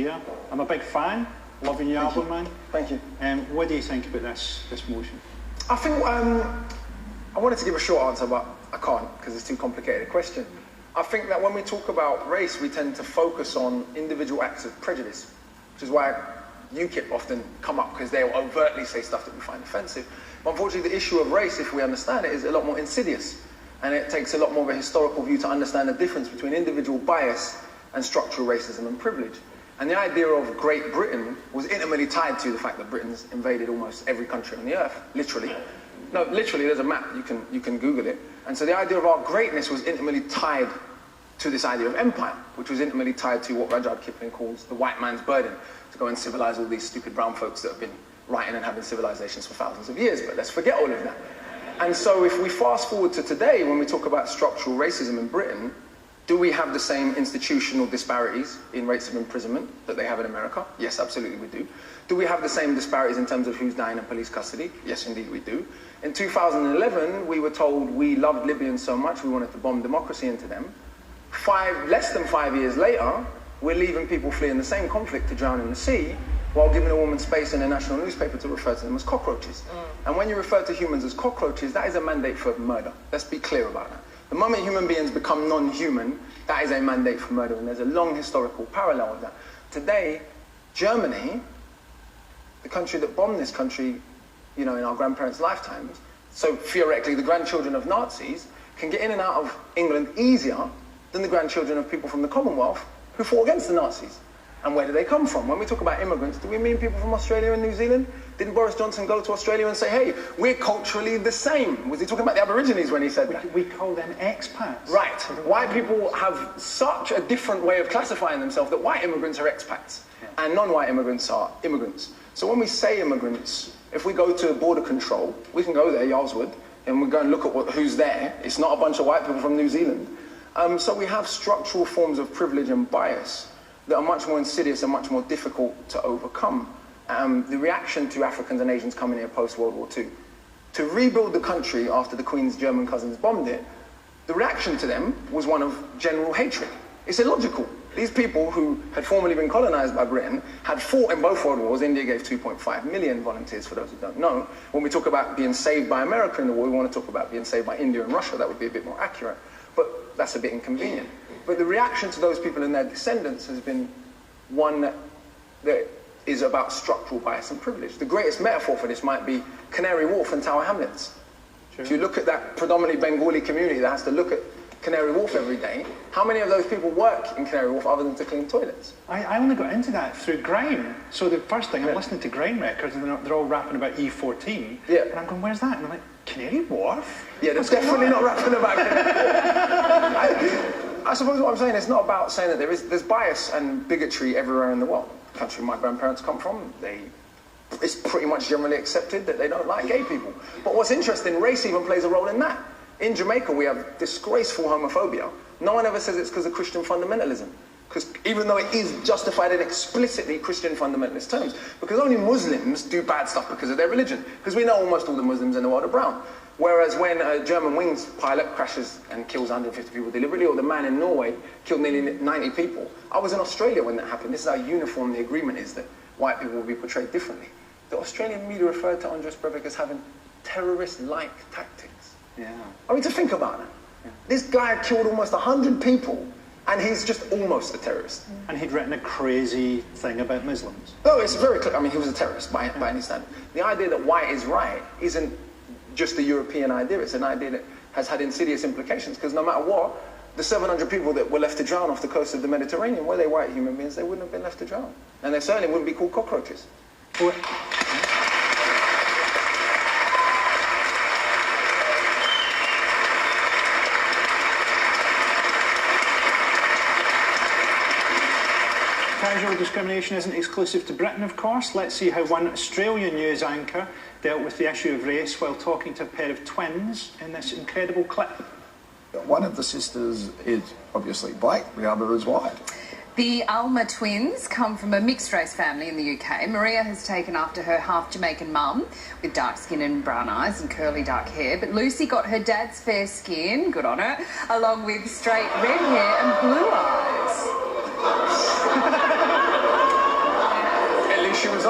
here. I'm a big fan. Loving your album, man. Thank you. What do you think about this motion? I think I wanted to give a short answer, but I can't because it's too complicated a question. I think that when we talk about race, we tend to focus on individual acts of prejudice, which is why UKIP often come up, because they'll overtly say stuff that we find offensive. But unfortunately, the issue of race, if we understand it, is a lot more insidious. And it takes a lot more of a historical view to understand the difference between individual bias and structural racism and privilege. And the idea of Great Britain was intimately tied to the fact that Britain's invaded almost every country on the earth, literally. No, literally, there's a map, you can Google it. And so the idea of our greatness was intimately tied to this idea of empire, which was intimately tied to what Rudyard Kipling calls the white man's burden, to go and civilize all these stupid brown folks that have been writing and having civilizations for thousands of years. But let's forget all of that. And so if we fast forward to today, when we talk about structural racism in Britain, do we have the same institutional disparities in rates of imprisonment that they have in America? Yes, absolutely we do. Do we have the same disparities in terms of who's dying in police custody? Yes, indeed we do. In 2011, we were told we loved Libyans so much we wanted to bomb democracy into them. Less than 5 years later, we're leaving people fleeing the same conflict to drown in the sea, while giving a woman space in a national newspaper to refer to them as cockroaches. And when you refer to humans as cockroaches, that is a mandate for murder. Let's be clear about that. The moment human beings become non-human, that is a mandate for murder, and there's a long historical parallel with that. Today, Germany, the country that bombed this country, in our grandparents' lifetimes, so theoretically the grandchildren of Nazis can get in and out of England easier than the grandchildren of people from the Commonwealth who fought against the Nazis. And where do they come from? When we talk about immigrants, do we mean people from Australia and New Zealand? Didn't Boris Johnson go to Australia and say, hey, we're culturally the same? Was he talking about the Aborigines when he said that? We call them expats. Right. White people have such a different way of classifying themselves that white immigrants are expats and non-white immigrants are immigrants. So when we say immigrants, if we go to border control, we can go there, Yarlswood, and we go and look at who's there. It's not a bunch of white people from New Zealand. So we have structural forms of privilege and bias that are much more insidious and much more difficult to overcome. The reaction to Africans and Asians coming here post-World War II, to rebuild the country after the Queen's German cousins bombed it, the reaction to them was one of general hatred. It's illogical. These people who had formerly been colonized by Britain had fought in both world wars. India gave 2.5 million volunteers, for those who don't know. When we talk about being saved by America in the war, we want to talk about being saved by India and Russia. That would be a bit more accurate. But that's a bit inconvenient. But the reaction to those people and their descendants has been one that is about structural bias and privilege. The greatest metaphor for this might be Canary Wharf and Tower Hamlets. Sure. If you look at that predominantly Bengali community that has to look at Canary Wharf every day, how many of those people work in Canary Wharf other than to clean toilets? I only got into that through grime. So the first thing, I'm listening to grime records and they're all rapping about E14. Yeah. And I'm going, where's that? And I'm like, Canary Wharf? Yeah, they're definitely not rapping about Canary Wharf. I suppose what I'm saying is not about saying that there's bias and bigotry everywhere in the world. The country my grandparents come from, it's pretty much generally accepted that they don't like gay people. But what's interesting, race even plays a role in that. In Jamaica, we have disgraceful homophobia. No one ever says it's because of Christian fundamentalism. Because even though it is justified in explicitly Christian fundamentalist terms, because only Muslims do bad stuff because of their religion. Because we know almost all the Muslims in the world are brown. Whereas when a German wings pilot crashes and kills 150 people deliberately, or the man in Norway killed nearly 90 people, I was in Australia when that happened. This is how uniform the agreement is that white people will be portrayed differently. The Australian media referred to Andres Breivik as having terrorist-like tactics. Yeah. I mean, to think about it. Yeah. This guy killed almost 100 people, and he's just almost a terrorist. And he'd written a crazy thing about Muslims. No, it's very clear. I mean, he was a terrorist by any standard. The idea that white is right isn't just a European idea. It's an idea that has had insidious implications, because no matter what, the 700 people that were left to drown off the coast of the Mediterranean, were they white human beings, they wouldn't have been left to drown. And they certainly wouldn't be called cockroaches. Well, casual discrimination isn't exclusive to Britain, of course. Let's see how one Australian news anchor dealt with the issue of race while talking to a pair of twins in this incredible clip. One of the sisters is obviously black, the other is white. The Alma twins come from a mixed-race family in the UK. Maria has taken after her half-Jamaican mum with dark skin and brown eyes and curly dark hair, but Lucy got her dad's fair skin, good on her, along with straight red hair and blue eyes.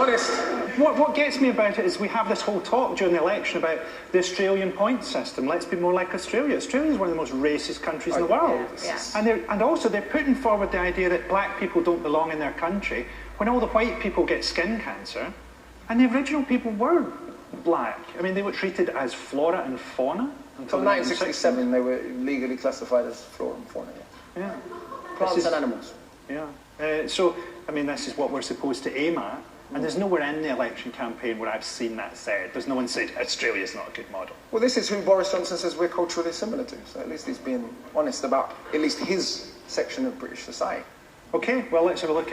honest. What gets me about it is we have this whole talk during the election about the Australian point system. Let's be more like Australia. Australia is one of the most racist countries in the world. Yeah. And also they're putting forward the idea that black people don't belong in their country when all the white people get skin cancer. And the original people were black. I mean, they were treated as flora and fauna. Until 1967, they were legally classified as flora and fauna. Yeah. Plants and animals. Yeah. So, I mean, this is what we're supposed to aim at. And there's nowhere in the election campaign where I've seen that said. There's no one said Australia's not a good model. Well, this is who Boris Johnson says we're culturally similar to. So at least he's being honest about at least his section of British society. Okay, well, let's have a look at